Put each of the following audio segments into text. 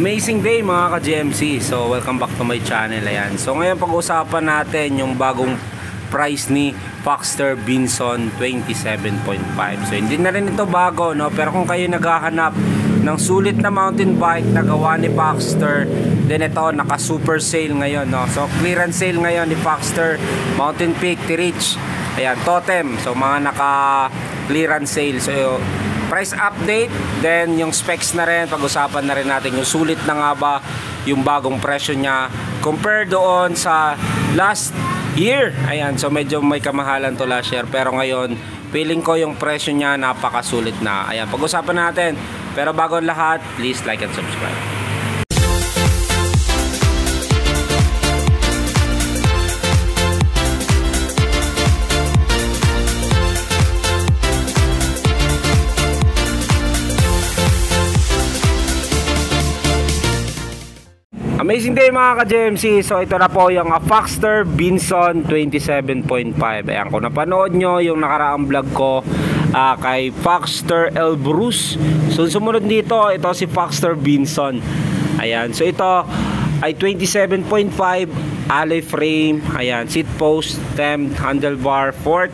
Amazing day mga ka-GMC. So welcome back to my channel. Ayan. So ngayon pag-usapan natin yung bagong price ni Foxster Binson 27.5. So hindi na rin ito bago, no? Pero kung kayo naghahanap ng sulit na mountain bike na gawa ni Foxster, then ito naka super sale ngayon, no? So clearance sale ngayon ni Foxster Mountain Peak T-Reach. Ayan, Totem. So mga naka clearance sale. So price update, then yung specs na rin, pag-usapan na rin natin yung sulit na nga ba yung bagong presyo niya compare doon sa last year. Ayan, so medyo may kamahalan to last year, pero ngayon feeling ko yung presyo niya napakasulit na. Ayan, pag-usapan natin. Pero bago ang lahat, please like and subscribe. Amazing day mga ka-GMC. So ito na po yung Foxster Binson 27.5. Ayan, kung napanood nyo yung nakaraang vlog ko kay Foxster Elbrus, so sumunod dito, ito si Foxster Binson. Ayan, so ito ay 27.5 alloy frame. Ayan, seat post, stem, handlebar, fork,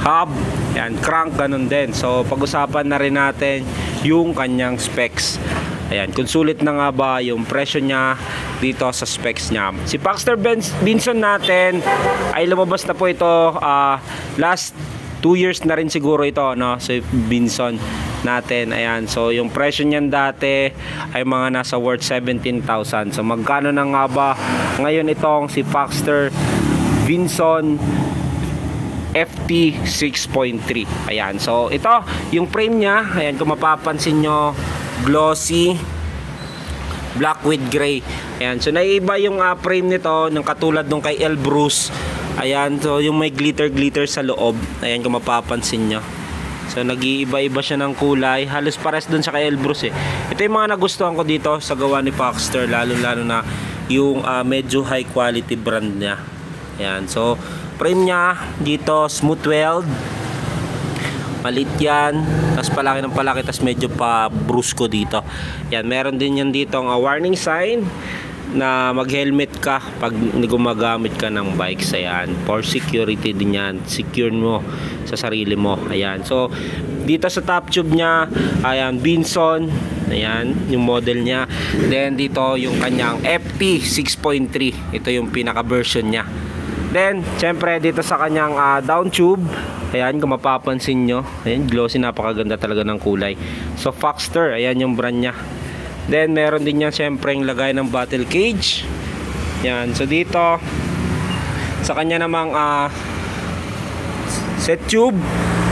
hub, ayan, crank, ganun din. So pag-usapan na rin natin yung kanyang specs. Ayan, kung sulit na nga ba yung presyo niya dito sa specs niya. Si Foxster Binson natin ay lumabas na po ito last 2 years na rin siguro ito, no? Si Binson natin. Ayan, so yung presyo niyan dati ay mga nasa worth 17,000. So magkano na nga ba ngayon itong si Foxster Binson FT 6.3. Ayan, so ito yung frame niya. Ayan, kung mapapansin nyo, glossy black with gray. Ayan, so naiiba yung frame nito ng katulad nung kay Elbrus. Ayan, so yung may glitter sa loob. Ayan, kung mapapansin nyo, so nag-iiba-iba siya ng kulay. Halos pares dun sa kay Elbrus eh. Ito yung mga nagustuhan ko dito sa gawa ni Foxster, lalo na yung medyo high quality brand niya. Ayan, so frame niya dito smooth weld, malit yan, tapos palaki ng palaki, tapos medyo pa brusko dito. Yan, meron din yan dito ang warning sign na mag-helmet ka pag gumagamit ka ng bikes. Ayan, for security din yan, secure mo sa sarili mo. Ayan, so dito sa top tube nya, ayan, Binson, ayan yung model nya. Then dito yung kanyang FT 6.3, ito yung pinaka version nya. Then syempre dito sa kanyang down tube, ayan, kung mapapansin nyo, ayan, glossy, napakaganda talaga ng kulay. So Foxster, ayan yung brand nya. Then meron din yan syempre yung lagay ng battle cage. Ayan, so dito sa kanya namang set tube,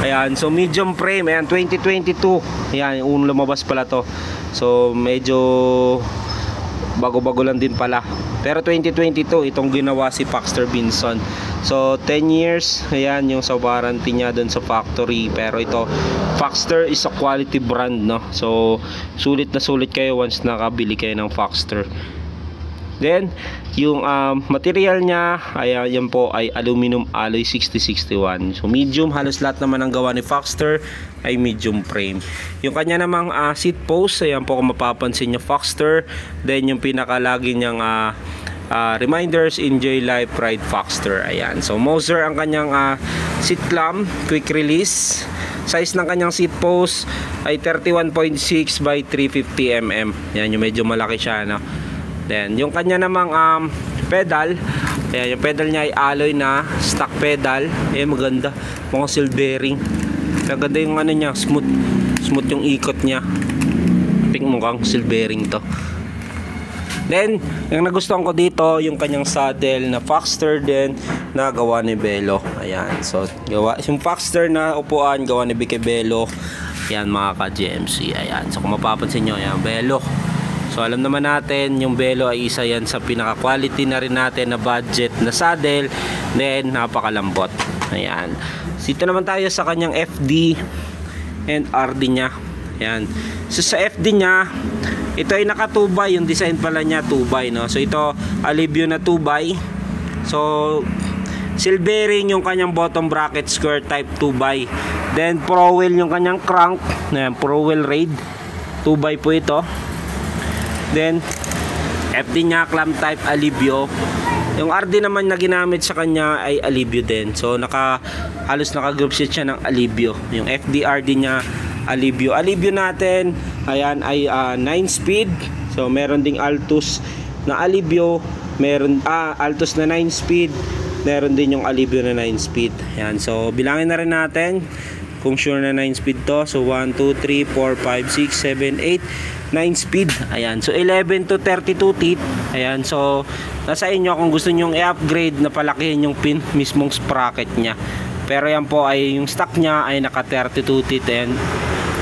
ayan, so medium frame, ayan, 2022. Ayan, yung lumabas pala to. So medyo bago-bago lang din pala. Pero 2022 itong ginawa si Foxster Binson. So 10 years, ayan yung sa warranty niya doon sa factory. Pero ito, Foxster is a quality brand, no? So sulit na sulit kayo once nakabili kayo ng Foxster. Then yung material niya, ayan, yan po ay aluminum alloy 6061. So medium, halos lahat naman ang gawa ni Foxster ay medium frame. Yung kanya namang seat post, ayan po kung mapapansin nyo, Foxster. Then yung pinakalagi niyang reminders, enjoy life, ride Foxster. Ayan, so Moser ang kanyang seat clamp, quick release. Size ng kanyang seat post ay 31.6 by 350 mm. Yan, yung medyo malaki siya, no? Then yung kanya namang pedal, ayan, yung pedal niya ay alloy na stock pedal. Ayan, maganda, mga silvering. Maganda yung ano niya, smooth yung ikot niya. Pink, mukhang silvering to. Then yung nagustuhan ko dito, yung kanyang saddle na Foxster din na gawa ni Belo. Ayan, so gawa yung Foxster na upuan gawa ni Vicky Belo. Ayan mga ka-GMC. Ayan, so kung mapapansin nyo, ayan, Belo. So alam naman natin yung Belo ay isa yan sa pinaka quality na rin natin na budget na saddle. Then napakalambot. Ayan, dito naman tayo sa kanyang FD and RD nya. Ayan, so sa FD nya, ito ay naka 2x, yung design pala niya 2x, no? So ito Alivio na 2x. So silvering yung kanyang bottom bracket, square type 2x. Then Pro Wheel yung kanyang crank. Ayan, Pro Wheel Raid 2x po ito. Then FD niya clamp type Alivio. Yung RD naman na ginamit sa kanya ay Alivio din. So halos naka-group set siya ng Alivio. Yung FD-RD niya Alivio. Alivio natin, ayan, ay 9 speed. So meron ding Altus na Alivio, meron Altus na 9 speed, meron din yung Alivio na 9 speed. Ayan, so bilangin na rin natin kung sure na 9 speed to. So 1, 2, 3, 4, 5, 6, 7, 8, 9 speed. Ayan, so 11 to 32 teeth. Ayan, so nasa inyo kung gusto nyong i-upgrade na palakihin yung pin mismong sprocket nya. Pero yan po ay yung stock nya ay naka 32 teeth. Ayan.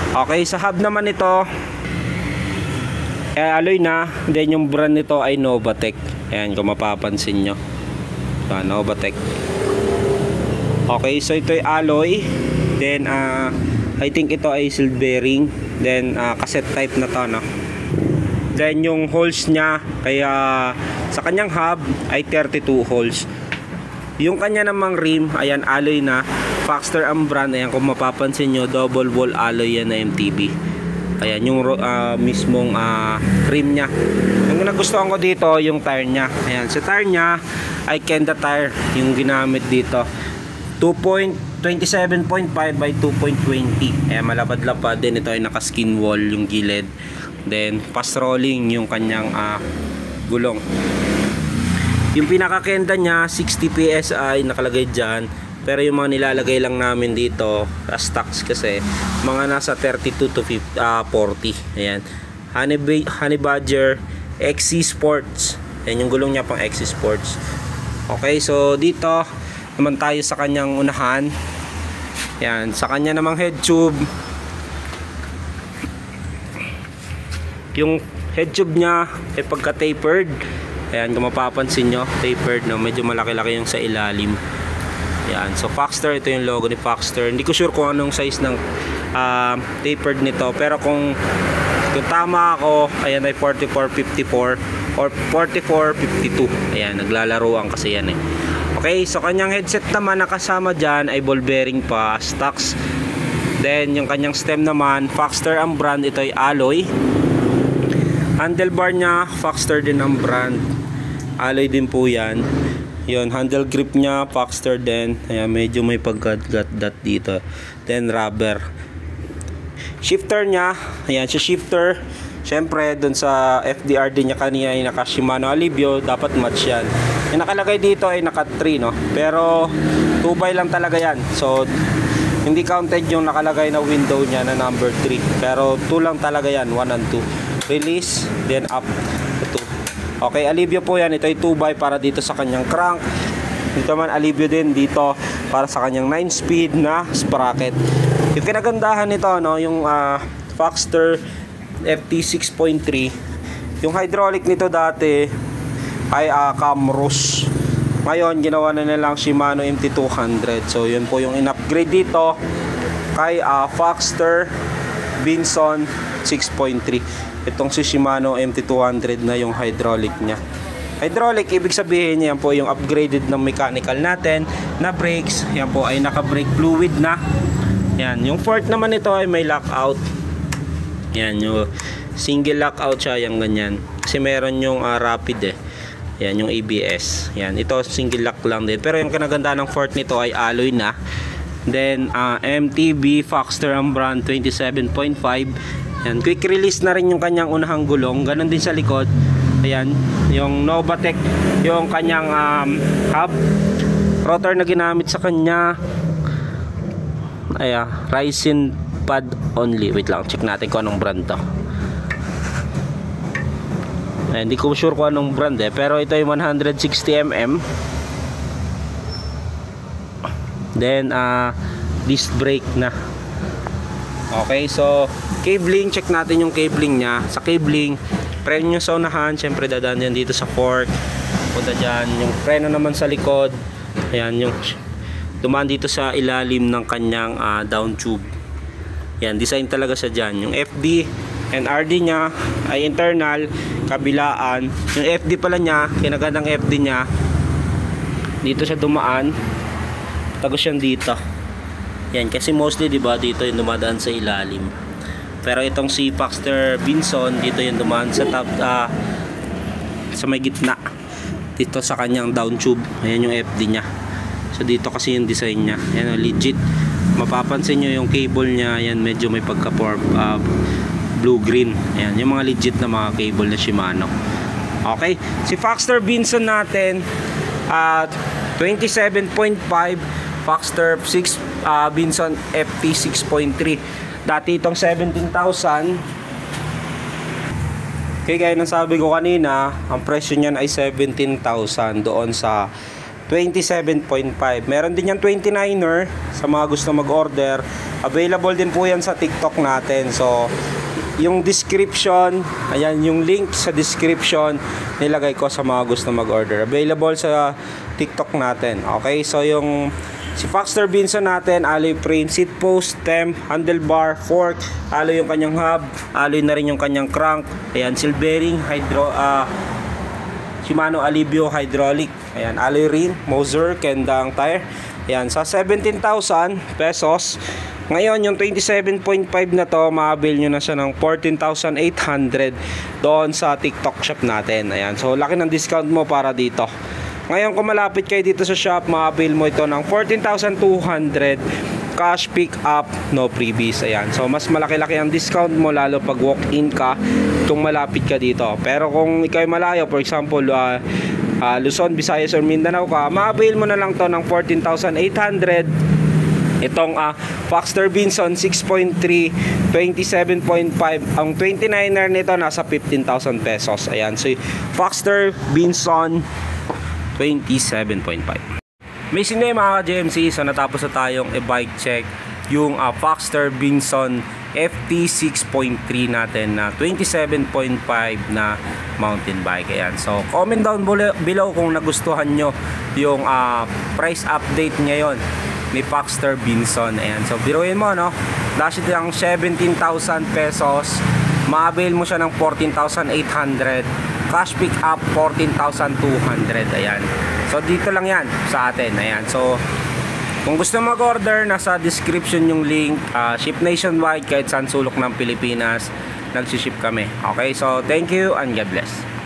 Okay, sa hub naman ito alloy na. Then yung brand nito ay Novatec. Ayan, kung mapapansin nyo, Novatec. Okay, so ito ay alloy. Then I think ito ay seal bearing. Then cassette type na to, no? Then yung holes nya, kaya sa kanyang hub ay 32 holes. Yung kanya namang rim, ayan, alloy na. Faxter ang brand. Ayan, kung mapapansin nyo, double wall alloy yan na MTB. Ayan, yung mismong rim nya. Yung nagustuhan ko dito, yung tire nya. Ayan, sa tire nya ay Kenda tire yung ginamit dito. 27.5 by 2.20. Ayan, malapad-lapad din. Ito ay naka skin wall yung gilid. Then fast rolling yung kanyang gulong. Yung pinaka-Kenda nya 60 PSI nakalagay dyan. Pero yung mga nilalagay lang namin dito stocks kasi mga nasa 32 to 40. Ayan, Honey Badger XC Sports. Ayan yung gulong nya pang XC Sports. Okay, so dito naman tayo sa kanyang unahan. Yan, sa kanya namang head tube. Yung head tube nya ay pagka tapered. Ayan, kung mapapansin nyo, tapered, no? Medyo malaki-laki yung sa ilalim. Yan, so Faxter, ito yung logo ni Faxter. Hindi ko sure kung anong size ng tapered nito, pero kung tama ako, ayan ay 44-54 or 44-52. Ayan, naglalaruan kasi yan eh. Okay, so kanyang headset naman nakasama dyan ay ball bearing pa, stocks. Then yung kanyang stem naman, Faxter ang brand, ito ay alloy. Handlebar nya, Faxter din ang brand, alloy din po yan. Yun, handle grip nya, Faxter din. Ayan, medyo may paggat-gat dito. Then rubber. Shifter nya, ayan siya shifter. Siyempre, dun sa FDRD nya kanina ay naka Shimano Alivio, dapat match yan. Yung nakalagay dito ay naka 3, no? Pero 2x lang talaga yan. So hindi counted yung nakalagay na window nya na number 3. Pero 2 lang talaga yan, 1 and 2. Release, then up to 2. Okay, Alivio po yan. Ito ay 2x para dito sa kanyang crank. Dito man Alivio din dito para sa kanyang 9 speed na sprocket. Yung kinagandahan nito, no, yung Faxter FT 6.3, yung hydraulic nito dati ay Camrus. Ngayon ginawa na nilang Shimano MT200. So yun po yung in-upgrade dito kay Faxter Binson 6.3. Itong si Shimano MT200 na yung hydraulic nya. Hydraulic, ibig sabihin yan po yung upgraded ng mechanical natin na brakes. Yan po ay naka-brake fluid na. Yan, yung fork naman ito ay may lockout. Yan, yung single lockout siya, yung ganyan. Kasi meron yung rapid eh. Yan, yung ABS. Yan, ito single lock lang din. Pero yung kinaganda ng fork nito ay alloy na. Then, MTB Faxter ang brand, 27.5. Yan, quick release na rin yung kanyang unahang gulong. Ganon din sa likod. Ayan, yung Novatec, yung kanyang hub. Rotor na ginamit sa kanya. Ayan, Ryzen pad only. Wait lang, check natin kung anong brand to. Ayan, hindi ko sure kung anong brand eh. Pero ito yung 160mm. Then, disc brake na. Okay, so cabling, check natin yung cabling nya. Sa cabling, preno nyo sa unahan, syempre dadaan yan dito sa fork. Punta dyan, yung preno naman sa likod. Ayan, yung dumaan dito sa ilalim ng kanyang down tube. Yan, design talaga siya dyan. Yung FD and RD nya ay internal, kabilaan. Yung FD pala nya, kinagandang FD nya, dito siya dumaan. Tagos yan dito. Yan, kasi mostly diba dito yung dumadaan sa ilalim. Pero itong si Foxter Binson, dito yung dumaan sa top, sa may gitna. Dito sa kanyang down tube. Ayan yung FD niya. So dito kasi yung design niya. Ayan, legit. Mapapansin nyo yung cable niya. Ayan, medyo may pagka blue-green. Ayan, yung mga legit na mga cable na Shimano. Okay, si Foxter Binson natin at 27.5, Foxter 6 Binson FT 6.3. Dati itong 17,000. Okay, gaya ng sabi ko kanina, ang presyo niyan ay 17,000 doon sa 27.5. Meron din yung 29er sa mga gusto mag-order. Available din po yan sa TikTok natin. So yung description, ayan yung link sa description, nilagay ko sa mga gusto mag-order. Available sa TikTok natin. Okay, so yung si Foxter Binson natin, alloy frame, seat post, stem, handlebar, fork, alloy yung kanyang hub, alloy na rin yung kanyang crank. Ayan, seal bearing, Shimano Alivio hydraulic. Ayan, alloy rim, Moser, kendang tire. Ayan, sa 17,000 pesos. Ngayon, yung 27.5 na to, maabil nyo na siya ng 14,800 doon sa TikTok shop natin. Ayan, so laki ng discount mo para dito. Ngayon, kung malapit kayo dito sa shop, maabil mo ito ng 14,200 cash pick up, no freebies. Ayan, so mas malaki-laki ang discount mo lalo pag walk-in ka kung malapit ka dito. Pero kung ikaw ay malayo, for example, Luzon, Visayas or Mindanao ka, maabil mo na lang to ng 14,800. Itong Foxter Binson 6.3, 27.5. Ang 29er nito nasa 15,000 pesos. Ayan, so Foxter Binson 27.5. Amazing day mga ka-JMC. So natapos na tayong e-bike check yung Foxter Binson FT 6.3 natin na 27.5 na mountain bike. Ayan, so comment down below kung nagustuhan nyo yung price update ngayon ni Foxter Binson. Ayan, so biruin mo, no, dash ito ang 17,000 pesos, maabil mo siya ng 14,800, cash pick up 14,200. Ayan, so dito lang yan sa atin. Ayan, so kung gusto mag-order, nasa description yung link. Ship nationwide kahit saan sulok ng Pilipinas, nagsiship kami. Okay, so thank you and God bless.